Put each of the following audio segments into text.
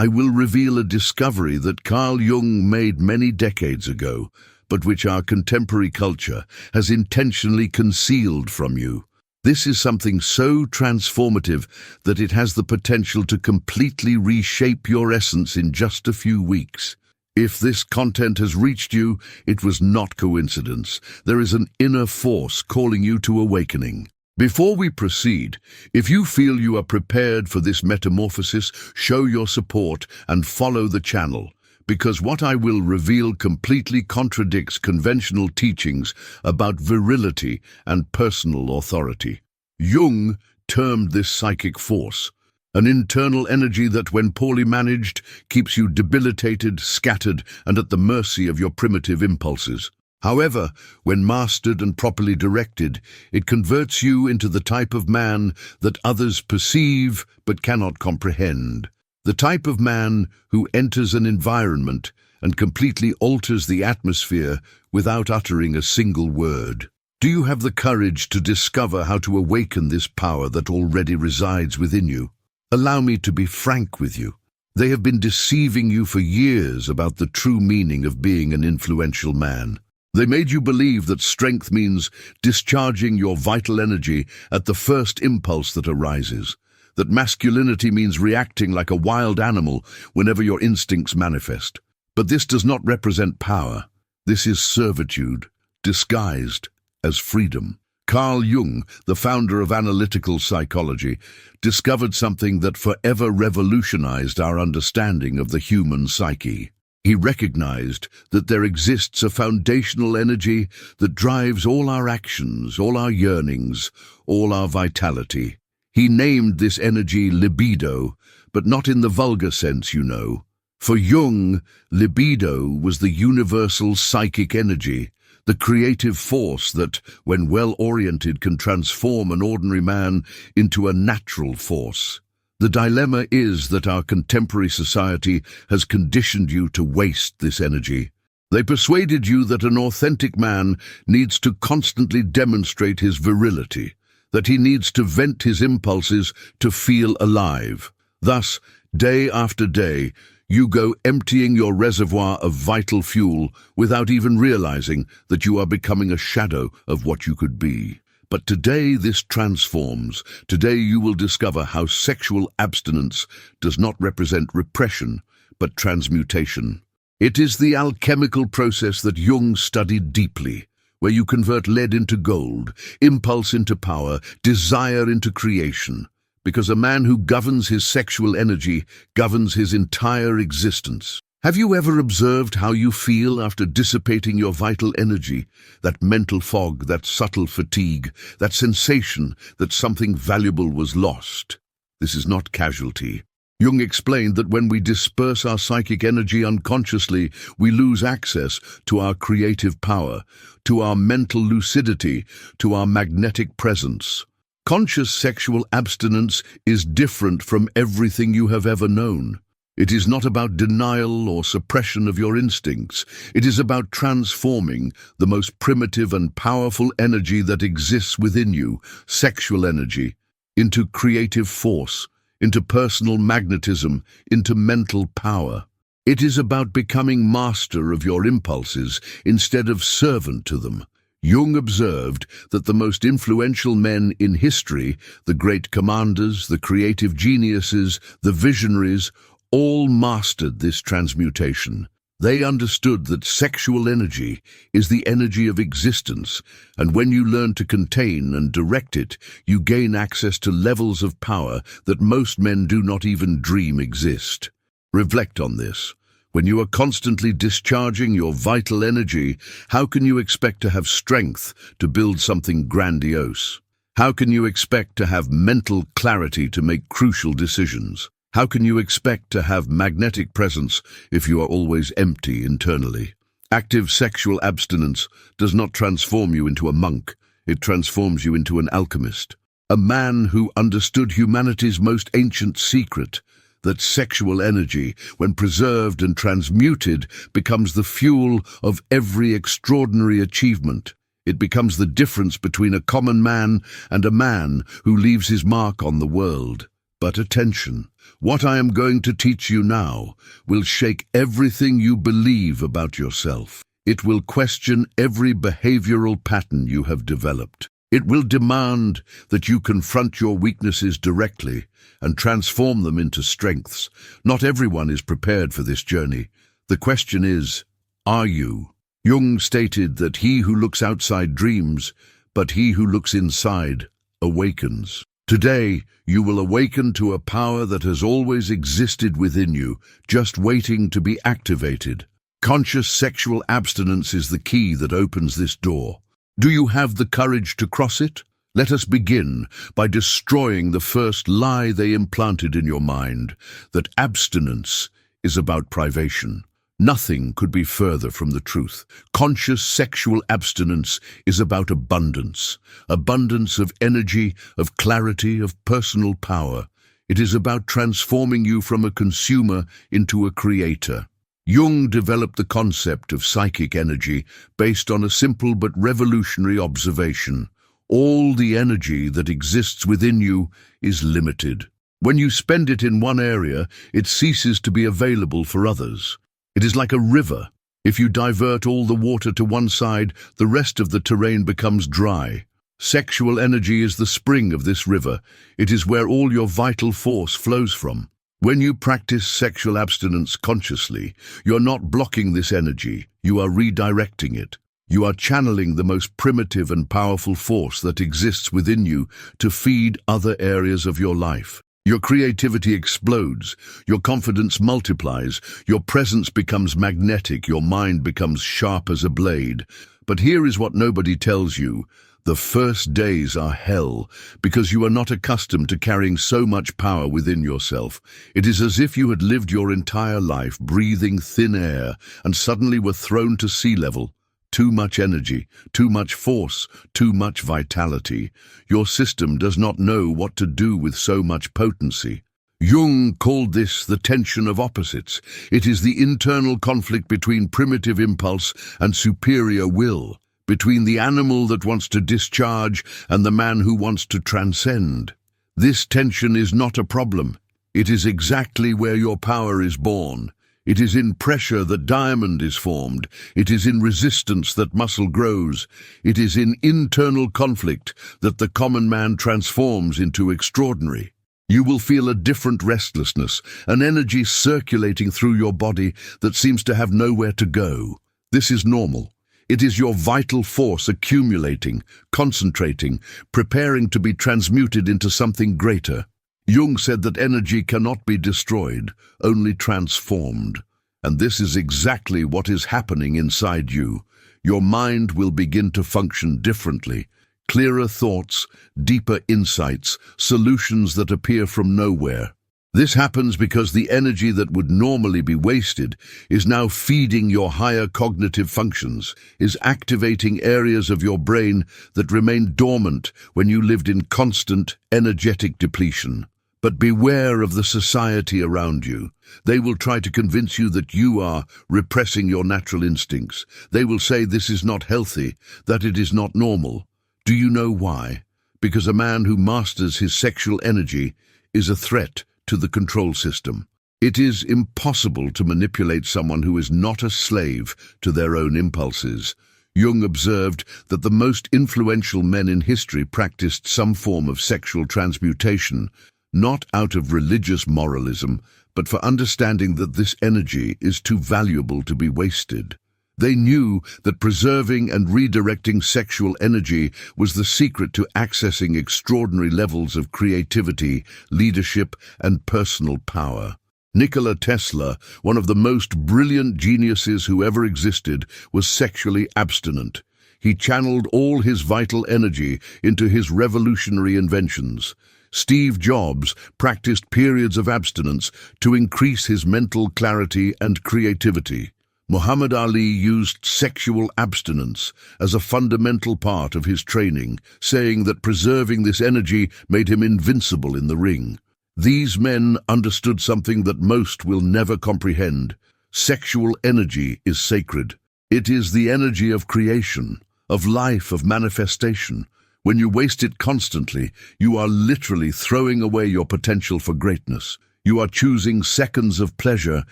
I will reveal a discovery that Carl Jung made many decades ago, but which our contemporary culture has intentionally concealed from you. This is something so transformative that it has the potential to completely reshape your essence in just a few weeks. If this content has reached you, it was not coincidence. There is an inner force calling you to awakening. Before we proceed, if you feel you are prepared for this metamorphosis, show your support and follow the channel, because what I will reveal completely contradicts conventional teachings about virility and personal authority. Jung termed this psychic force, an internal energy that, when poorly managed, keeps you debilitated, scattered, and at the mercy of your primitive impulses. However, when mastered and properly directed, it converts you into the type of man that others perceive but cannot comprehend. The type of man who enters an environment and completely alters the atmosphere without uttering a single word. Do you have the courage to discover how to awaken this power that already resides within you? Allow me to be frank with you. They have been deceiving you for years about the true meaning of being an influential man. They made you believe that strength means discharging your vital energy at the first impulse that arises, that masculinity means reacting like a wild animal whenever your instincts manifest. But this does not represent power. This is servitude, disguised as freedom. Carl Jung, the founder of analytical psychology, discovered something that forever revolutionized our understanding of the human psyche. He recognized that there exists a foundational energy that drives all our actions, all our yearnings, all our vitality. He named this energy libido, but not in the vulgar sense, you know. For Jung, libido was the universal psychic energy, the creative force that, when well-oriented, can transform an ordinary man into a natural force. The dilemma is that our contemporary society has conditioned you to waste this energy. They persuaded you that an authentic man needs to constantly demonstrate his virility, that he needs to vent his impulses to feel alive. Thus, day after day, you go emptying your reservoir of vital fuel without even realizing that you are becoming a shadow of what you could be. But today this transforms. Today you will discover how sexual abstinence does not represent repression, but transmutation. It is the alchemical process that Jung studied deeply, where you convert lead into gold, impulse into power, desire into creation. Because a man who governs his sexual energy governs his entire existence. Have you ever observed how you feel after dissipating your vital energy? That mental fog, that subtle fatigue, that sensation that something valuable was lost. This is not casualty. Jung explained that when we disperse our psychic energy unconsciously, we lose access to our creative power, to our mental lucidity, to our magnetic presence. Conscious sexual abstinence is different from everything you have ever known. It is not about denial or suppression of your instincts. It is about transforming the most primitive and powerful energy that exists within you, sexual energy, into creative force, into personal magnetism, into mental power. It is about becoming master of your impulses instead of servant to them. Jung observed that the most influential men in history, the great commanders, the creative geniuses, the visionaries, all mastered this transmutation. They understood that sexual energy is the energy of existence, and when you learn to contain and direct it, you gain access to levels of power that most men do not even dream exist. Reflect on this. When you are constantly discharging your vital energy, how can you expect to have strength to build something grandiose? How can you expect to have mental clarity to make crucial decisions? How can you expect to have magnetic presence if you are always empty internally? Active sexual abstinence does not transform you into a monk. It transforms you into an alchemist, a man who understood humanity's most ancient secret, that sexual energy, when preserved and transmuted, becomes the fuel of every extraordinary achievement. It becomes the difference between a common man and a man who leaves his mark on the world. But attention, what I am going to teach you now will shake everything you believe about yourself. It will question every behavioral pattern you have developed. It will demand that you confront your weaknesses directly and transform them into strengths. Not everyone is prepared for this journey. The question is, are you? Jung stated that he who looks outside dreams, but he who looks inside awakens. Today, you will awaken to a power that has always existed within you, just waiting to be activated. Conscious sexual abstinence is the key that opens this door. Do you have the courage to cross it? Let us begin by destroying the first lie they implanted in your mind, that abstinence is about privation. Nothing could be further from the truth. Conscious sexual abstinence is about abundance. Abundance of energy, of clarity, of personal power. It is about transforming you from a consumer into a creator. Jung developed the concept of psychic energy based on a simple but revolutionary observation. All the energy that exists within you is limited. When you spend it in one area, it ceases to be available for others. It is like a river. If you divert all the water to one side, the rest of the terrain becomes dry. Sexual energy is the spring of this river. It is where all your vital force flows from. When you practice sexual abstinence consciously, you're not blocking this energy, you are redirecting it. You are channeling the most primitive and powerful force that exists within you to feed other areas of your life. Your creativity explodes, your confidence multiplies, your presence becomes magnetic, your mind becomes sharp as a blade. But here is what nobody tells you. The first days are hell, because you are not accustomed to carrying so much power within yourself. It is as if you had lived your entire life breathing thin air and suddenly were thrown to sea level. Too much energy, too much force, too much vitality. Your system does not know what to do with so much potency. Jung called this the tension of opposites. It is the internal conflict between primitive impulse and superior will, between the animal that wants to discharge and the man who wants to transcend. This tension is not a problem. It is exactly where your power is born. It is in pressure that diamond is formed. It is in resistance that muscle grows. It is in internal conflict that the common man transforms into extraordinary. You will feel a different restlessness, an energy circulating through your body that seems to have nowhere to go. This is normal. It is your vital force accumulating, concentrating, preparing to be transmuted into something greater. Jung said that energy cannot be destroyed, only transformed. And this is exactly what is happening inside you. Your mind will begin to function differently. Clearer thoughts, deeper insights, solutions that appear from nowhere. This happens because the energy that would normally be wasted is now feeding your higher cognitive functions, is activating areas of your brain that remained dormant when you lived in constant, energetic depletion. But beware of the society around you. They will try to convince you that you are repressing your natural instincts. They will say this is not healthy, that it is not normal. Do you know why? Because a man who masters his sexual energy is a threat to the control system. It is impossible to manipulate someone who is not a slave to their own impulses. Jung observed that the most influential men in history practiced some form of sexual transmutation, not out of religious moralism, but for understanding that this energy is too valuable to be wasted. They knew that preserving and redirecting sexual energy was the secret to accessing extraordinary levels of creativity, leadership, and personal power. Nikola Tesla, one of the most brilliant geniuses who ever existed, was sexually abstinent. He channeled all his vital energy into his revolutionary inventions. Steve Jobs practiced periods of abstinence to increase his mental clarity and creativity. Muhammad Ali used sexual abstinence as a fundamental part of his training, saying that preserving this energy made him invincible in the ring. These men understood something that most will never comprehend. Sexual energy is sacred. It is the energy of creation, of life, of manifestation. When you waste it constantly, you are literally throwing away your potential for greatness. You are choosing seconds of pleasure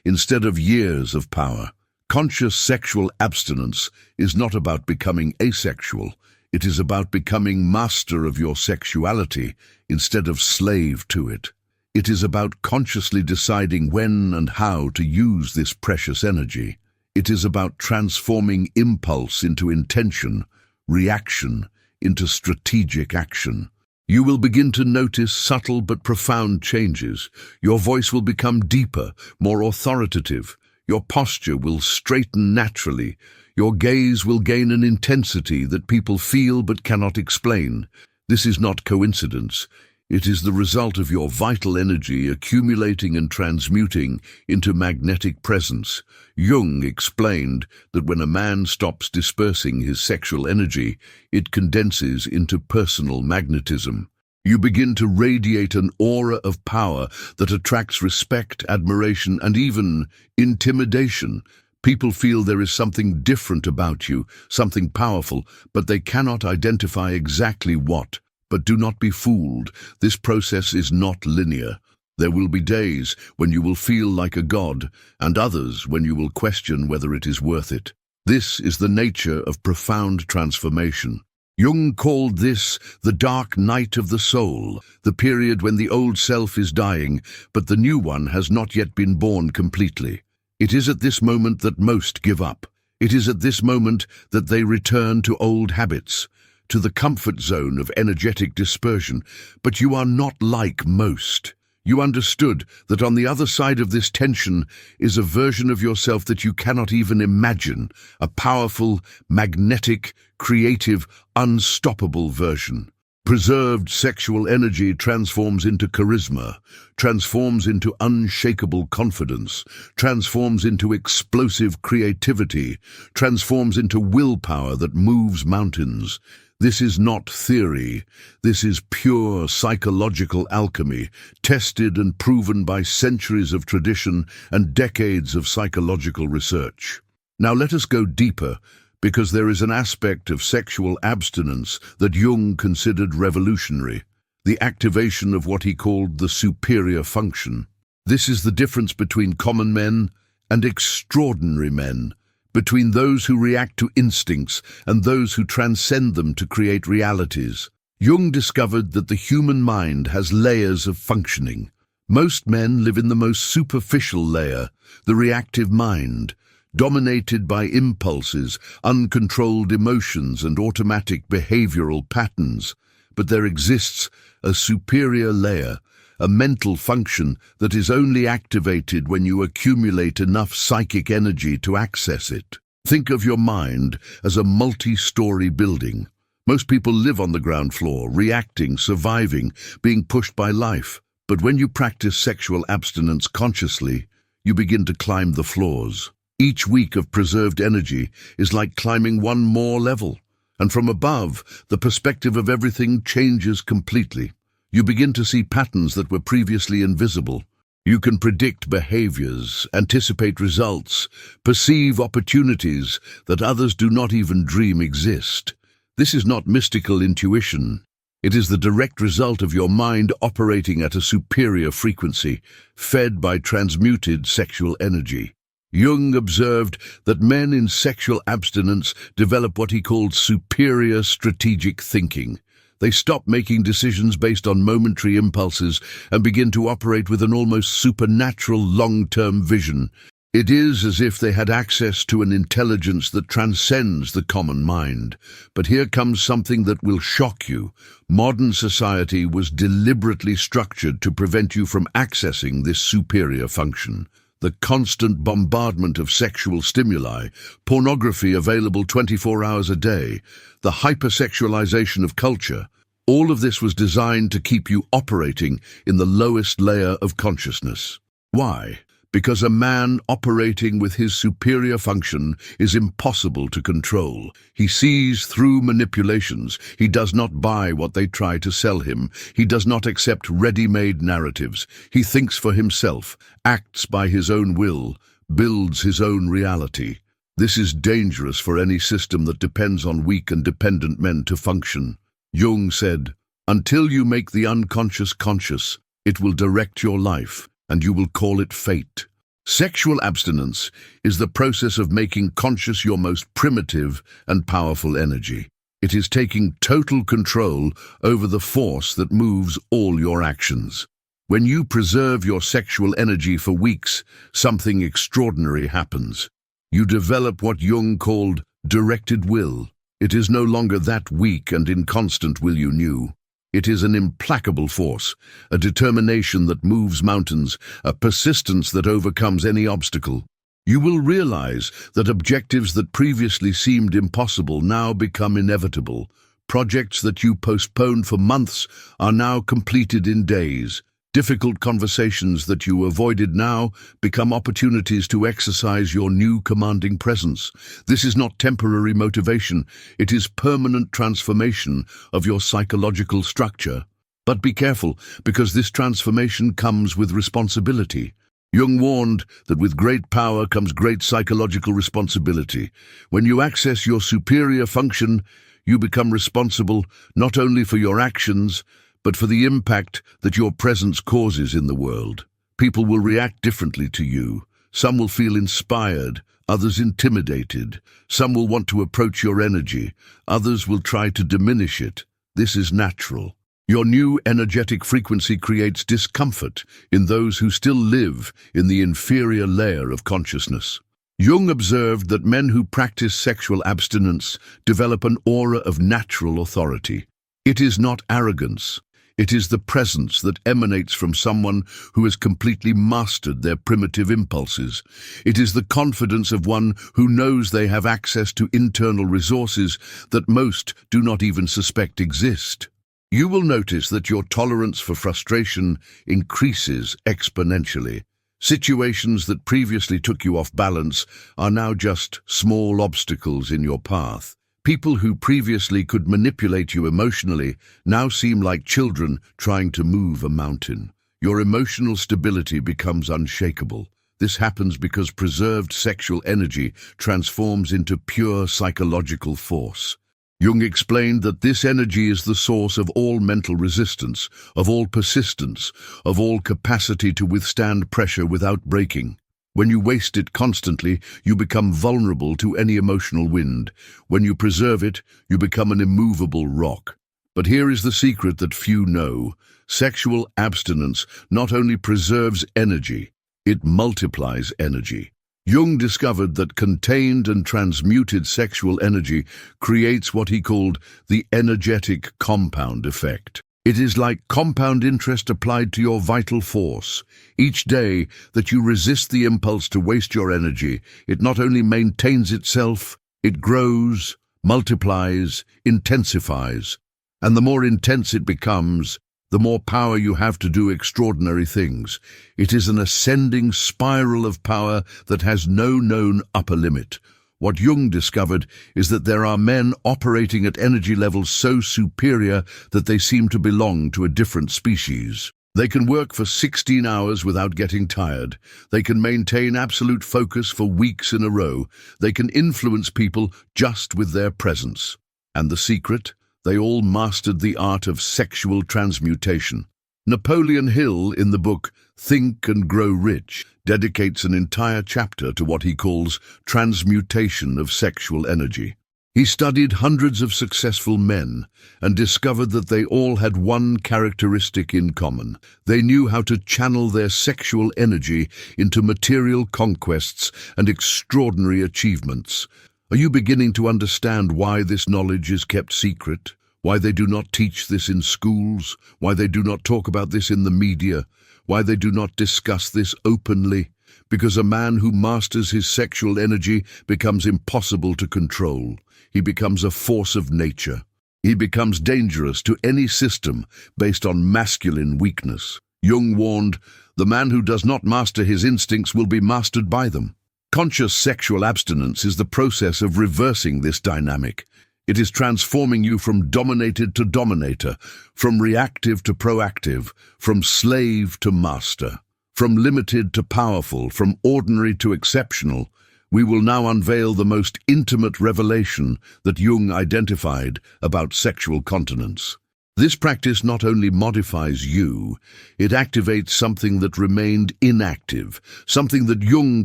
instead of years of power. Conscious sexual abstinence is not about becoming asexual. It is about becoming master of your sexuality instead of slave to it. It is about consciously deciding when and how to use this precious energy. It is about transforming impulse into intention, reaction into strategic action. You will begin to notice subtle but profound changes. Your voice will become deeper, more authoritative. Your posture will straighten naturally. Your gaze will gain an intensity that people feel but cannot explain. This is not coincidence. It is the result of your vital energy accumulating and transmuting into magnetic presence. Jung explained that when a man stops dispersing his sexual energy, it condenses into personal magnetism. You begin to radiate an aura of power that attracts respect, admiration, and even intimidation. People feel there is something different about you, something powerful, but they cannot identify exactly what. But do not be fooled. This process is not linear. There will be days when you will feel like a god, and others when you will question whether it is worth it. This is the nature of profound transformation. Jung called this the dark night of the soul, the period when the old self is dying, but the new one has not yet been born completely. It is at this moment that most give up. It is at this moment that they return to old habits, to the comfort zone of energetic dispersion. But you are not like most. You understood that on the other side of this tension is a version of yourself that you cannot even imagine, a powerful, magnetic, creative, unstoppable version. Preserved sexual energy transforms into charisma, transforms into unshakable confidence, transforms into explosive creativity, transforms into willpower that moves mountains. This is not theory. This is pure psychological alchemy, tested and proven by centuries of tradition and decades of psychological research. Now let us go deeper, because there is an aspect of sexual abstinence that Jung considered revolutionary, the activation of what he called the superior function. This is the difference between common men and extraordinary men, between those who react to instincts and those who transcend them to create realities. Jung discovered that the human mind has layers of functioning. Most men live in the most superficial layer, the reactive mind, dominated by impulses, uncontrolled emotions, and automatic behavioral patterns. But there exists a superior layer, a mental function that is only activated when you accumulate enough psychic energy to access it. Think of your mind as a multi-story building. Most people live on the ground floor, reacting, surviving, being pushed by life. But when you practice sexual abstinence consciously, you begin to climb the floors. Each week of preserved energy is like climbing one more level. And from above, the perspective of everything changes completely. You begin to see patterns that were previously invisible. You can predict behaviors, anticipate results, perceive opportunities that others do not even dream exist. This is not mystical intuition. It is the direct result of your mind operating at a superior frequency, fed by transmuted sexual energy. Jung observed that men in sexual abstinence develop what he called superior strategic thinking. They stop making decisions based on momentary impulses and begin to operate with an almost supernatural long-term vision. It is as if they had access to an intelligence that transcends the common mind. But here comes something that will shock you. Modern society was deliberately structured to prevent you from accessing this superior function. The constant bombardment of sexual stimuli, pornography available 24 hours a day, the hypersexualization of culture, all of this was designed to keep you operating in the lowest layer of consciousness. Why? Because a man operating with his superior function is impossible to control. He sees through manipulations. He does not buy what they try to sell him. He does not accept ready-made narratives. He thinks for himself, acts by his own will, builds his own reality. This is dangerous for any system that depends on weak and dependent men to function. Jung said, "Until you make the unconscious conscious, it will direct your life, and you will call it fate." Sexual abstinence is the process of making conscious your most primitive and powerful energy. It is taking total control over the force that moves all your actions. When you preserve your sexual energy for weeks, something extraordinary happens. You develop what Jung called directed will. It is no longer that weak and inconstant will you knew. It is an implacable force, a determination that moves mountains, a persistence that overcomes any obstacle. You will realize that objectives that previously seemed impossible now become inevitable. Projects that you postponed for months are now completed in days. Difficult conversations that you avoided now become opportunities to exercise your new commanding presence. This is not temporary motivation, it is permanent transformation of your psychological structure. But be careful, because this transformation comes with responsibility. Jung warned that with great power comes great psychological responsibility. When you access your superior function, you become responsible not only for your actions, but for the impact that your presence causes in the world. People will react differently to you. Some will feel inspired, others intimidated. Some will want to approach your energy, others will try to diminish it. This is natural. Your new energetic frequency creates discomfort in those who still live in the inferior layer of consciousness. Jung observed that men who practice sexual abstinence develop an aura of natural authority. It is not arrogance. It is the presence that emanates from someone who has completely mastered their primitive impulses. It is the confidence of one who knows they have access to internal resources that most do not even suspect exist. You will notice that your tolerance for frustration increases exponentially. Situations that previously took you off balance are now just small obstacles in your path. People who previously could manipulate you emotionally now seem like children trying to move a mountain. Your emotional stability becomes unshakable. This happens because preserved sexual energy transforms into pure psychological force. Jung explained that this energy is the source of all mental resistance, of all persistence, of all capacity to withstand pressure without breaking. When you waste it constantly, you become vulnerable to any emotional wind. When you preserve it, you become an immovable rock. But here is the secret that few know. Sexual abstinence not only preserves energy, it multiplies energy. Jung discovered that contained and transmuted sexual energy creates what he called the energetic compound effect. It is like compound interest applied to your vital force. Each day that you resist the impulse to waste your energy, it not only maintains itself, it grows, multiplies, intensifies. And the more intense it becomes, the more power you have to do extraordinary things. It is an ascending spiral of power that has no known upper limit. What Jung discovered is that there are men operating at energy levels so superior that they seem to belong to a different species. They can work for 16 hours without getting tired. They can maintain absolute focus for weeks in a row. They can influence people just with their presence. And the secret? They all mastered the art of sexual transmutation. Napoleon Hill, in the book Think and Grow Rich, dedicates an entire chapter to what he calls transmutation of sexual energy. He studied hundreds of successful men and discovered that they all had one characteristic in common. They knew how to channel their sexual energy into material conquests and extraordinary achievements. Are you beginning to understand why this knowledge is kept secret? Why they do not teach this in schools? Why they do not talk about this in the media? Why they do not discuss this openly? Because a man who masters his sexual energy becomes impossible to control. He becomes a force of nature. He becomes dangerous to any system based on masculine weakness. Jung warned, the man who does not master his instincts will be mastered by them. Conscious sexual abstinence is the process of reversing this dynamic. It is transforming you from dominated to dominator, from reactive to proactive, from slave to master, from limited to powerful, from ordinary to exceptional. We will now unveil the most intimate revelation that Jung identified about sexual continence. This practice not only modifies you, it activates something that remained inactive, something that Jung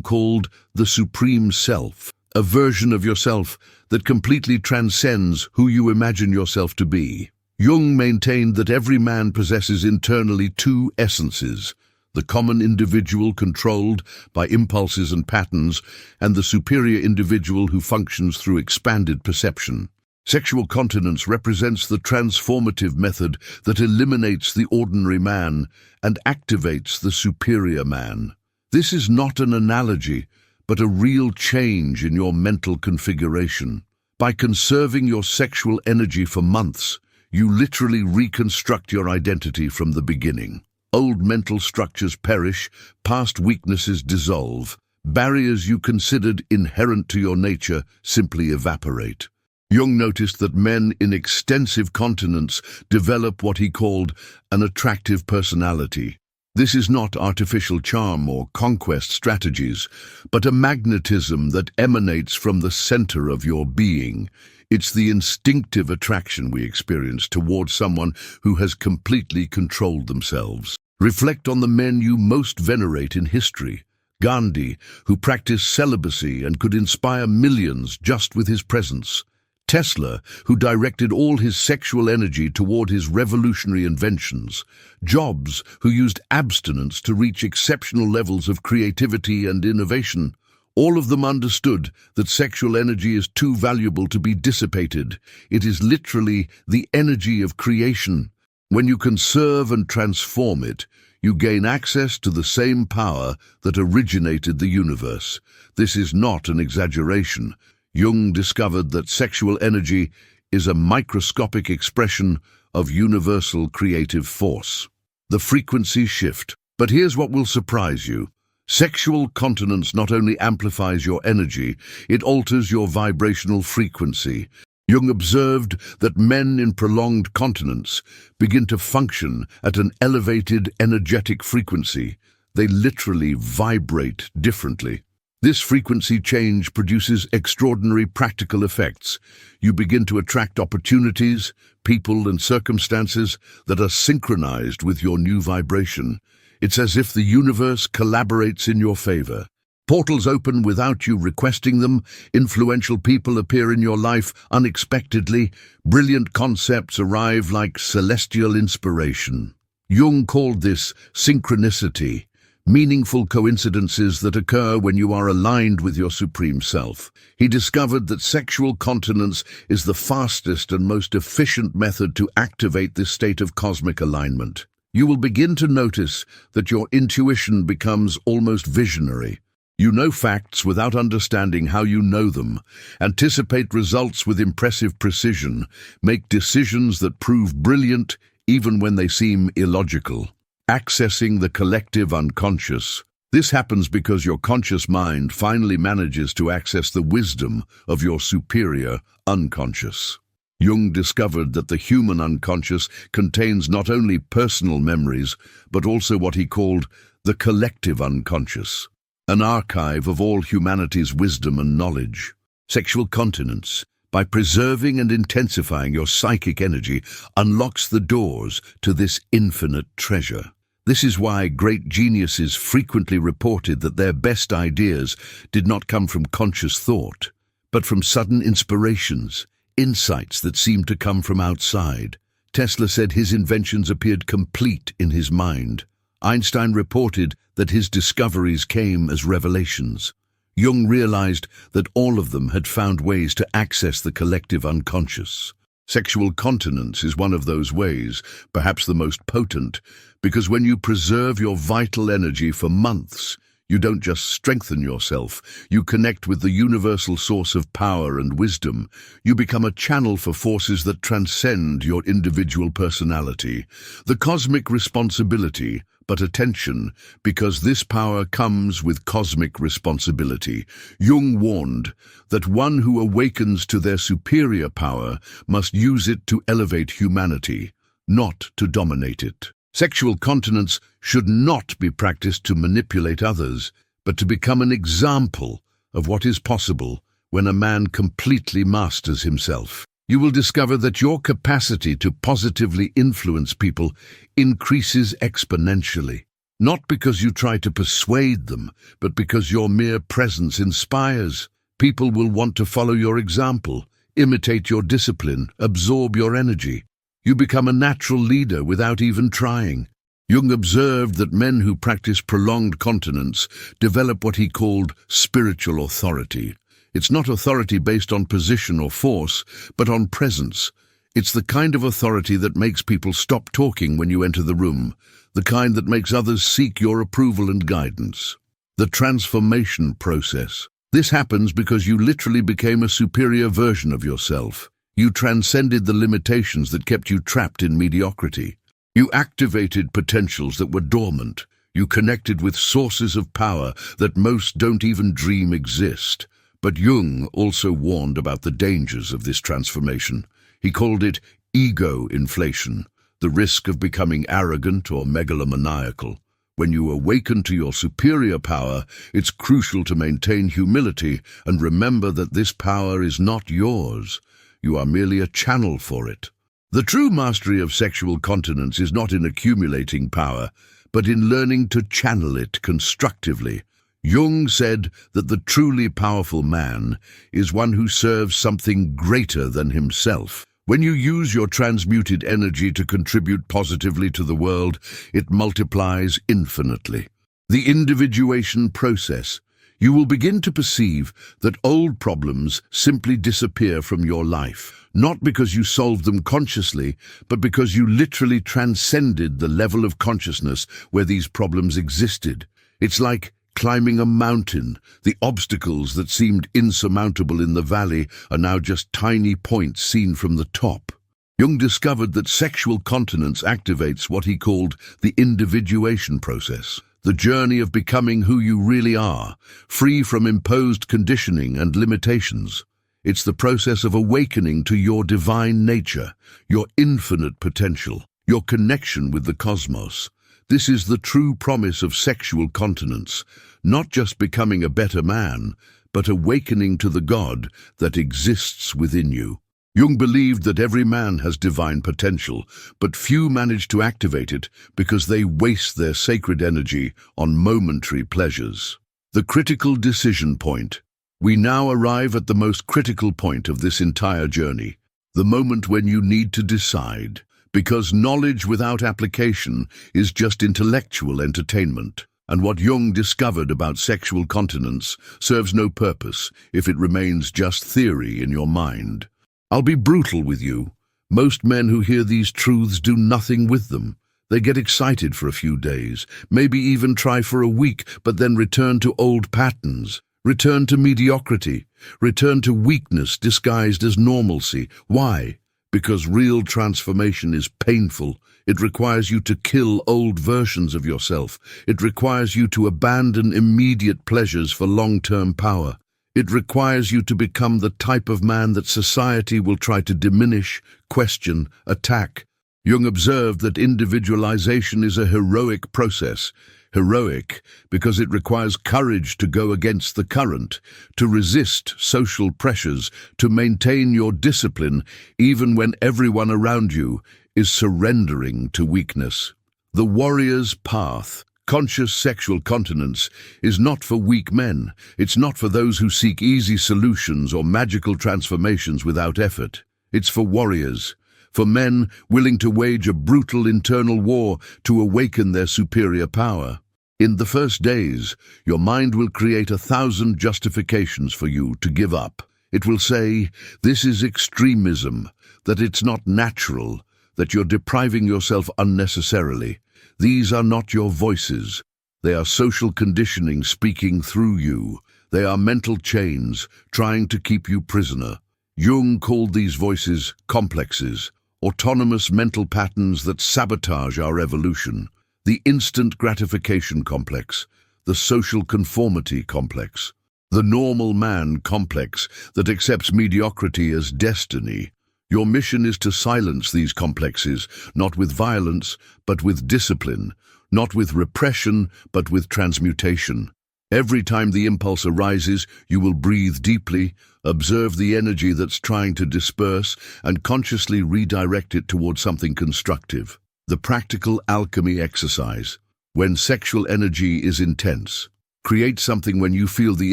called the supreme self, a version of yourself that completely transcends who you imagine yourself to be. Jung maintained that every man possesses internally two essences: the common individual controlled by impulses and patterns, and the superior individual who functions through expanded perception. Sexual continence represents the transformative method that eliminates the ordinary man and activates the superior man. This is not an analogy, but a real change in your mental configuration. By conserving your sexual energy for months, you literally reconstruct your identity from the beginning. Old mental structures perish, past weaknesses dissolve, barriers you considered inherent to your nature simply evaporate. Jung noticed that men in extensive continence develop what he called an attractive personality. This is not artificial charm or conquest strategies, but a magnetism that emanates from the center of your being. It's the instinctive attraction we experience towards someone who has completely controlled themselves. Reflect on the men you most venerate in history. Gandhi, who practiced celibacy and could inspire millions just with his presence. Tesla, who directed all his sexual energy toward his revolutionary inventions. Jobs, who used abstinence to reach exceptional levels of creativity and innovation. All of them understood that sexual energy is too valuable to be dissipated. It is literally the energy of creation. When you conserve and transform it, you gain access to the same power that originated the universe. This is not an exaggeration. Jung discovered that sexual energy is a microscopic expression of universal creative force. The frequency shift. But here's what will surprise you. Sexual continence not only amplifies your energy, it alters your vibrational frequency. Jung observed that men in prolonged continence begin to function at an elevated energetic frequency. They literally vibrate differently. This frequency change produces extraordinary practical effects. You begin to attract opportunities, people and circumstances that are synchronized with your new vibration. It's as if the universe collaborates in your favor. Portals open without you requesting them, influential people appear in your life unexpectedly, brilliant concepts arrive like celestial inspiration. Jung called this synchronicity. Meaningful coincidences that occur when you are aligned with your supreme self. He discovered that sexual continence is the fastest and most efficient method to activate this state of cosmic alignment. You will begin to notice that your intuition becomes almost visionary. You know facts without understanding how you know them, anticipate results with impressive precision, make decisions that prove brilliant even when they seem illogical. Accessing the collective unconscious. This happens because your conscious mind finally manages to access the wisdom of your superior unconscious. Jung discovered that the human unconscious contains not only personal memories, but also what he called the collective unconscious, an archive of all humanity's wisdom and knowledge. Sexual continence, by preserving and intensifying your psychic energy, unlocks the doors to this infinite treasure. This is why great geniuses frequently reported that their best ideas did not come from conscious thought, but from sudden inspirations, insights that seemed to come from outside. Tesla said his inventions appeared complete in his mind. Einstein reported that his discoveries came as revelations. Jung realized that all of them had found ways to access the collective unconscious. Sexual continence is one of those ways, perhaps the most potent, because when you preserve your vital energy for months, you don't just strengthen yourself, you connect with the universal source of power and wisdom. You become a channel for forces that transcend your individual personality. The cosmic responsibility, but attention, because this power comes with cosmic responsibility. Jung warned that one who awakens to their superior power must use it to elevate humanity, not to dominate it. Sexual continence should not be practiced to manipulate others, but to become an example of what is possible when a man completely masters himself. You will discover that your capacity to positively influence people increases exponentially. Not because you try to persuade them, but because your mere presence inspires. People will want to follow your example, imitate your discipline, absorb your energy. You become a natural leader without even trying. Jung observed that men who practice prolonged continence develop what he called spiritual authority. It's not authority based on position or force, but on presence. It's the kind of authority that makes people stop talking when you enter the room, the kind that makes others seek your approval and guidance. The transformation process. This happens because you literally became a superior version of yourself. You transcended the limitations that kept you trapped in mediocrity. You activated potentials that were dormant. You connected with sources of power that most don't even dream exist. But Jung also warned about the dangers of this transformation. He called it ego inflation, the risk of becoming arrogant or megalomaniacal. When you awaken to your superior power, it's crucial to maintain humility and remember that this power is not yours. You are merely a channel for it. The true mastery of sexual continence is not in accumulating power, but in learning to channel it constructively. Jung said that the truly powerful man is one who serves something greater than himself. When you use your transmuted energy to contribute positively to the world, it multiplies infinitely. The individuation process. You will begin to perceive that old problems simply disappear from your life, not because you solved them consciously, but because you literally transcended the level of consciousness where these problems existed. It's like climbing a mountain. The obstacles that seemed insurmountable in the valley are now just tiny points seen from the top. Jung discovered that sexual continence activates what he called the individuation process, the journey of becoming who you really are, free from imposed conditioning and limitations. It's the process of awakening to your divine nature, your infinite potential, your connection with the cosmos. This is the true promise of sexual continence, not just becoming a better man, but awakening to the God that exists within you. Jung believed that every man has divine potential, but few manage to activate it because they waste their sacred energy on momentary pleasures. The critical decision point. We now arrive at the most critical point of this entire journey, the moment when you need to decide. Because knowledge without application is just intellectual entertainment, and what Jung discovered about sexual continence serves no purpose if it remains just theory in your mind. I'll be brutal with you. Most men who hear these truths do nothing with them. They get excited for a few days, maybe even try for a week, but then return to old patterns, return to mediocrity, return to weakness disguised as normalcy. Why? Because real transformation is painful. It requires you to kill old versions of yourself. It requires you to abandon immediate pleasures for long-term power. It requires you to become the type of man that society will try to diminish, question, attack. Jung observed that individualization is a heroic process. Heroic because it requires courage to go against the current, to resist social pressures, to maintain your discipline even when everyone around you is surrendering to weakness. The warrior's path. Conscious sexual continence is not for weak men. It's not for those who seek easy solutions or magical transformations without effort. It's for warriors, for men willing to wage a brutal internal war to awaken their superior power. In the first days, your mind will create 1,000 justifications for you to give up. It will say, this is extremism, that it's not natural, that you're depriving yourself unnecessarily. These are not your voices. They are social conditioning speaking through you. They are mental chains trying to keep you prisoner. Jung called these voices complexes, autonomous mental patterns that sabotage our evolution. The instant gratification complex, the social conformity complex, the normal man complex that accepts mediocrity as destiny. Your mission is to silence these complexes, not with violence, but with discipline, not with repression, but with transmutation. Every time the impulse arises, you will breathe deeply, observe the energy that's trying to disperse, and consciously redirect it towards something constructive. The practical alchemy exercise. When sexual energy is intense, create something when you feel the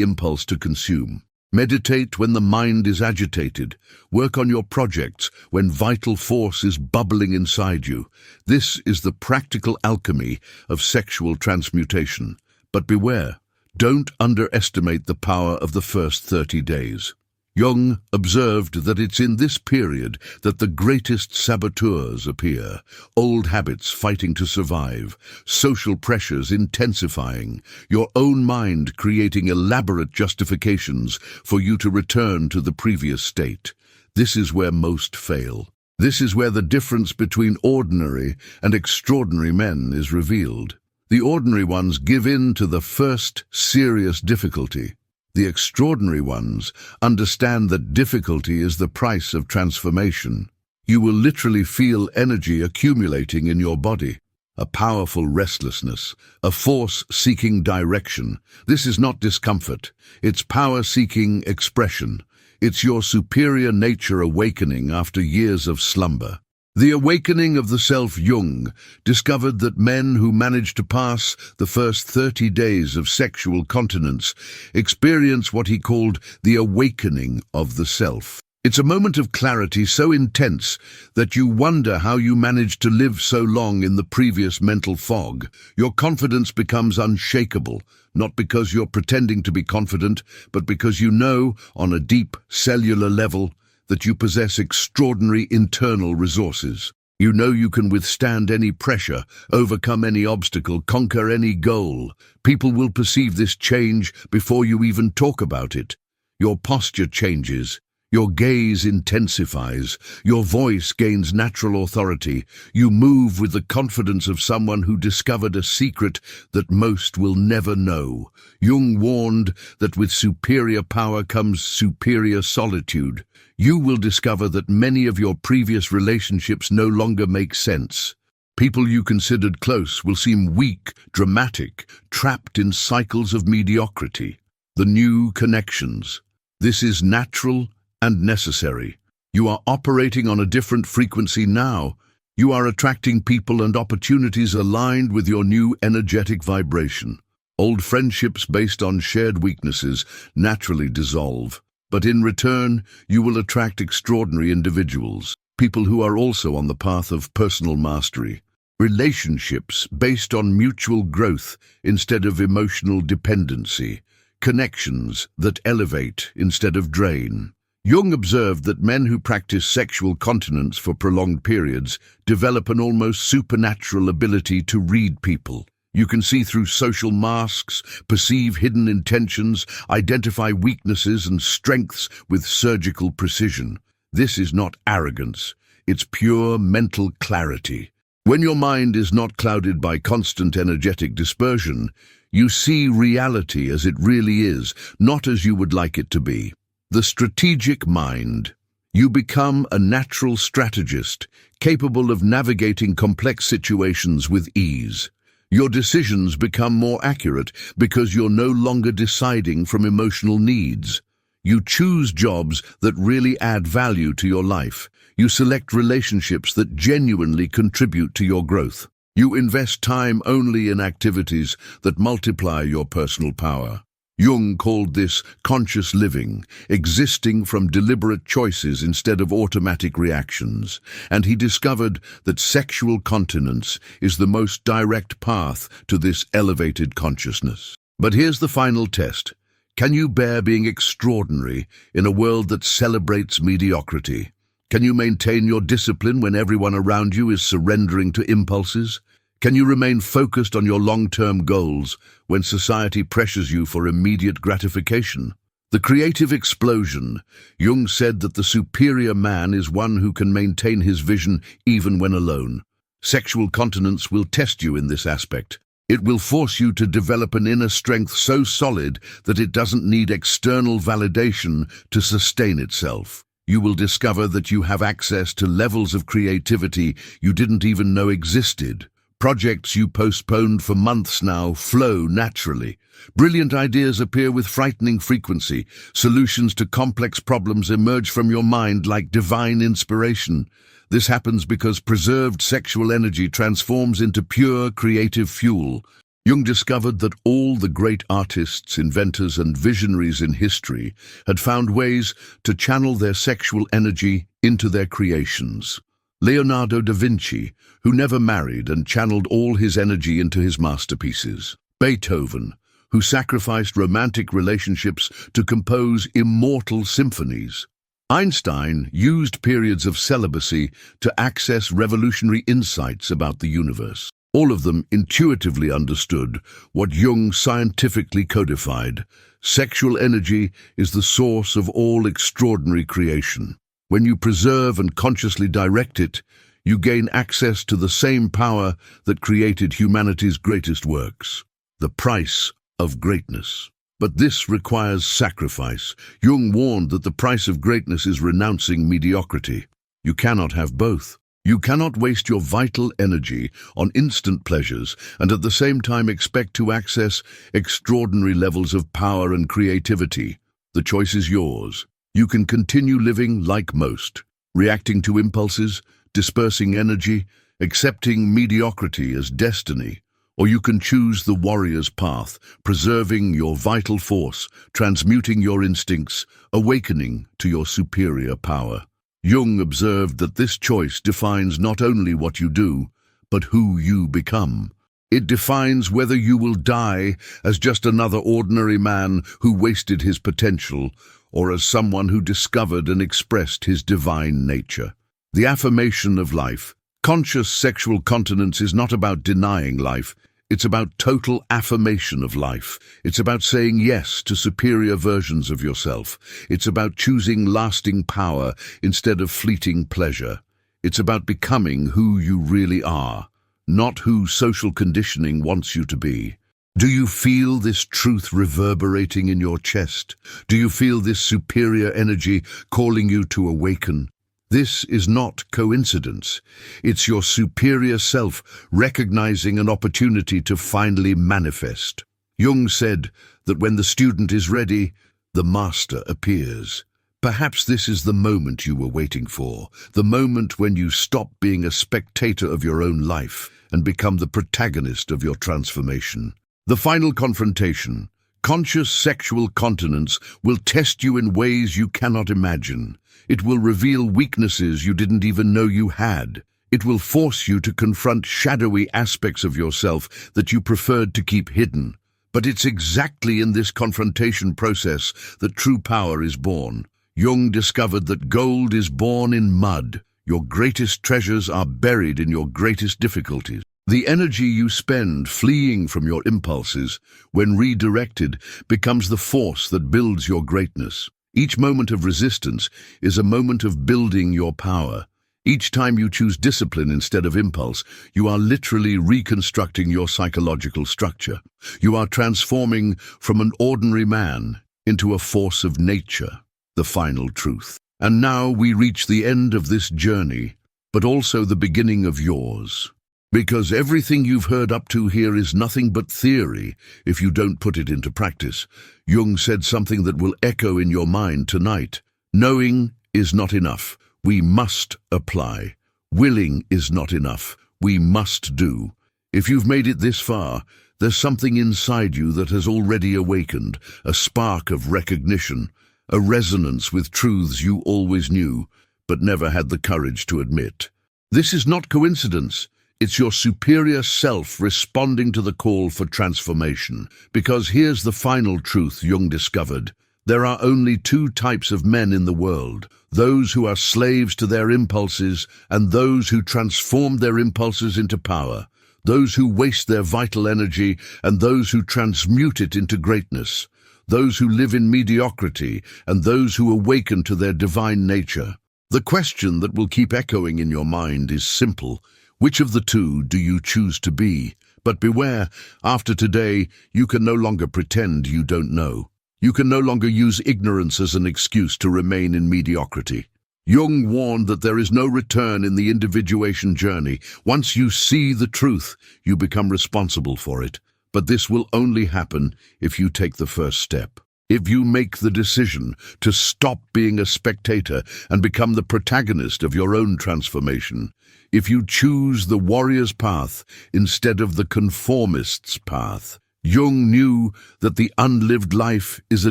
impulse to consume. Meditate when the mind is agitated. Work on your projects when vital force is bubbling inside you. This is the practical alchemy of sexual transmutation. But beware. Don't underestimate the power of the first 30 days. Jung observed that it's in this period that the greatest saboteurs appear, old habits fighting to survive, social pressures intensifying, your own mind creating elaborate justifications for you to return to the previous state. This is where most fail. This is where the difference between ordinary and extraordinary men is revealed. The ordinary ones give in to the first serious difficulty. The extraordinary ones understand that difficulty is the price of transformation. You will literally feel energy accumulating in your body, a powerful restlessness, a force seeking direction. This is not discomfort, it's power seeking expression. It's your superior nature awakening after years of slumber. The awakening of the self. Jung discovered that men who managed to pass the first 30 days of sexual continence experience what he called the awakening of the self. It's a moment of clarity so intense that you wonder how you managed to live so long in the previous mental fog. Your confidence becomes unshakable, not because you're pretending to be confident, but because you know, on a deep cellular level, that you possess extraordinary internal resources. You know you can withstand any pressure, overcome any obstacle, conquer any goal. People will perceive this change before you even talk about it. Your posture changes. Your gaze intensifies. Your voice gains natural authority. You move with the confidence of someone who discovered a secret that most will never know. Jung warned that with superior power comes superior solitude. You will discover that many of your previous relationships no longer make sense. People you considered close will seem weak, dramatic, trapped in cycles of mediocrity. The new connections. This is natural and necessary. You are operating on a different frequency now. You are attracting people and opportunities aligned with your new energetic vibration. Old friendships based on shared weaknesses naturally dissolve. But in return, you will attract extraordinary individuals, people who are also on the path of personal mastery. Relationships based on mutual growth instead of emotional dependency. Connections that elevate instead of drain. Jung observed that men who practice sexual continence for prolonged periods develop an almost supernatural ability to read people. You can see through social masks, perceive hidden intentions, identify weaknesses and strengths with surgical precision. This is not arrogance, it's pure mental clarity. When your mind is not clouded by constant energetic dispersion, you see reality as it really is, not as you would like it to be. The strategic mind. You become a natural strategist, capable of navigating complex situations with ease. Your decisions become more accurate because you're no longer deciding from emotional needs. You choose jobs that really add value to your life. You select relationships that genuinely contribute to your growth. You invest time only in activities that multiply your personal power. Jung called this conscious living, existing from deliberate choices instead of automatic reactions, and he discovered that sexual continence is the most direct path to this elevated consciousness. But here's the final test. Can you bear being extraordinary in a world that celebrates mediocrity? Can you maintain your discipline when everyone around you is surrendering to impulses? Can you remain focused on your long-term goals when society pressures you for immediate gratification? The creative explosion. Jung said that the superior man is one who can maintain his vision even when alone. Sexual continence will test you in this aspect. It will force you to develop an inner strength so solid that it doesn't need external validation to sustain itself. You will discover that you have access to levels of creativity you didn't even know existed. Projects you postponed for months now flow naturally. Brilliant ideas appear with frightening frequency. Solutions to complex problems emerge from your mind like divine inspiration. This happens because preserved sexual energy transforms into pure creative fuel. Jung discovered that all the great artists, inventors, and visionaries in history had found ways to channel their sexual energy into their creations. Leonardo da Vinci, who never married and channeled all his energy into his masterpieces. Beethoven, who sacrificed romantic relationships to compose immortal symphonies. Einstein used periods of celibacy to access revolutionary insights about the universe. All of them intuitively understood what Jung scientifically codified. Sexual energy is the source of all extraordinary creation. When you preserve and consciously direct it, you gain access to the same power that created humanity's greatest works. The price of greatness. But this requires sacrifice. Jung warned that the price of greatness is renouncing mediocrity. You cannot have both. You cannot waste your vital energy on instant pleasures and at the same time expect to access extraordinary levels of power and creativity. The choice is yours. You can continue living like most, reacting to impulses, dispersing energy, accepting mediocrity as destiny. Or you can choose the warrior's path, preserving your vital force, transmuting your instincts, awakening to your superior power. Jung observed that this choice defines not only what you do, but who you become. It defines whether you will die as just another ordinary man who wasted his potential, or as someone who discovered and expressed his divine nature. The affirmation of life. Conscious sexual continence is not about denying life. It's about total affirmation of life. It's about saying yes to superior versions of yourself. It's about choosing lasting power instead of fleeting pleasure. It's about becoming who you really are, not who social conditioning wants you to be. Do you feel this truth reverberating in your chest? Do you feel this superior energy calling you to awaken? This is not coincidence. It's your superior self recognizing an opportunity to finally manifest. Jung said that when the student is ready, the master appears. Perhaps this is the moment you were waiting for, the moment when you stop being a spectator of your own life and become the protagonist of your transformation. The final confrontation. Conscious sexual continence will test you in ways you cannot imagine. It will reveal weaknesses you didn't even know you had. It will force you to confront shadowy aspects of yourself that you preferred to keep hidden. But it's exactly in this confrontation process that true power is born. Jung discovered that gold is born in mud. Your greatest treasures are buried in your greatest difficulties. The energy you spend fleeing from your impulses, when redirected, becomes the force that builds your greatness. Each moment of resistance is a moment of building your power. Each time you choose discipline instead of impulse, you are literally reconstructing your psychological structure. You are transforming from an ordinary man into a force of nature, the final truth. And now we reach the end of this journey, but also the beginning of yours. Because everything you've heard up to here is nothing but theory if you don't put it into practice. Jung said something that will echo in your mind tonight. Knowing is not enough. We must apply. Willing is not enough. We must do. If you've made it this far, there's something inside you that has already awakened, a spark of recognition, a resonance with truths you always knew, but never had the courage to admit. This is not coincidence. It's your superior self responding to the call for transformation. Because here's the final truth Jung discovered. There are only two types of men in the world, those who are slaves to their impulses and those who transform their impulses into power, those who waste their vital energy and those who transmute it into greatness, those who live in mediocrity and those who awaken to their divine nature. The question that will keep echoing in your mind is simple. Which of the two do you choose to be? But beware, after today, you can no longer pretend you don't know. You can no longer use ignorance as an excuse to remain in mediocrity. Jung warned that there is no return in the individuation journey. Once you see the truth, you become responsible for it. But this will only happen if you take the first step. If you make the decision to stop being a spectator and become the protagonist of your own transformation, if you choose the warrior's path instead of the conformist's path. Jung knew that the unlived life is a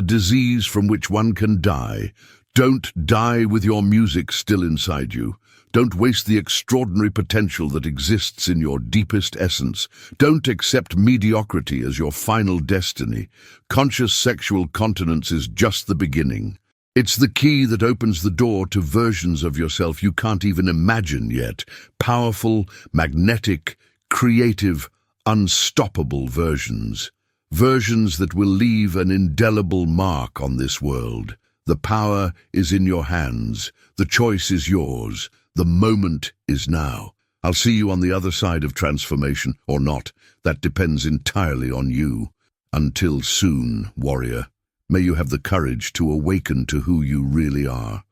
disease from which one can die. Don't die with your music still inside you. Don't waste the extraordinary potential that exists in your deepest essence. Don't accept mediocrity as your final destiny. Conscious sexual continence is just the beginning. It's the key that opens the door to versions of yourself you can't even imagine yet. Powerful, magnetic, creative, unstoppable versions. Versions that will leave an indelible mark on this world. The power is in your hands. The choice is yours. The moment is now. I'll see you on the other side of transformation, or not. That depends entirely on you. Until soon, warrior. May you have the courage to awaken to who you really are.